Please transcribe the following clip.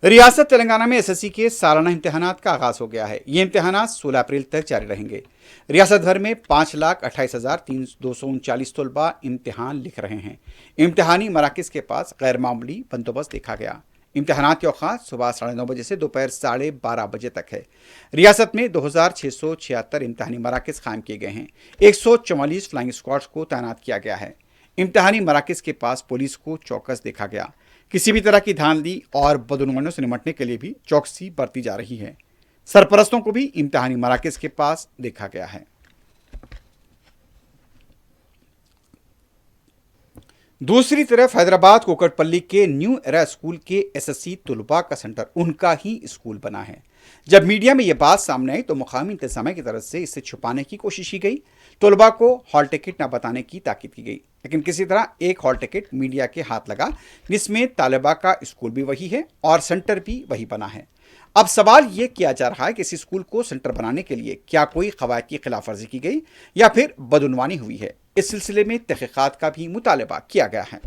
रियासत तेलंगाना में एसएससी के सालाना इम्तहानात का आगाज हो गया है। ये इम्तहानात 16 अप्रैल तक जारी रहेंगे। रियासत भर में 5,28,239 तलबा इम्तहान लिख रहे हैं। इम्तहानी मराकज के पास गैर मामूली बंदोबस्त देखा गया। इम्तहानात की औकात सुबह 9:30 बजे से दोपहर 12:30 बजे तक है। रियासत में 2,676 इम्तहानी मराकज कायम किए गए हैं। 144 फ्लाइंग स्क्वाड्स को तैनात किया गया है। इम्तहानी मराकज के पास पुलिस को चौकस देखा गया। किसी भी तरह की धांधली और बदनुमानियों से निपटने के लिए भी चौकसी बरती जा रही है। सरपरस्तों को भी इम्तहानी मराकज के पास देखा गया है। दूसरी तरफ हैदराबाद कोकटपल्ली के न्यू एरा स्कूल के एसएससी तलबा का सेंटर उनका ही स्कूल बना है। जब मीडिया में यह बात सामने आई तो मुकामी इंतजामिया की तरफ से इसे छुपाने की कोशिश की गई। तलबा को हॉल टिकट न बताने की ताकीद की गई, लेकिन किसी तरह एक हॉल टिकट मीडिया के हाथ लगा, जिसमें तालिबा का स्कूल भी वही है और सेंटर भी वही बना है। अब सवाल ये किया जा रहा है कि इस स्कूल को सेंटर बनाने के लिए क्या कोई कवायद की खिलाफ वर्जी की गई या फिर बदउनवानी हुई है। इस सिलसिले में तहकीकात का भी मुतालबा किया गया है।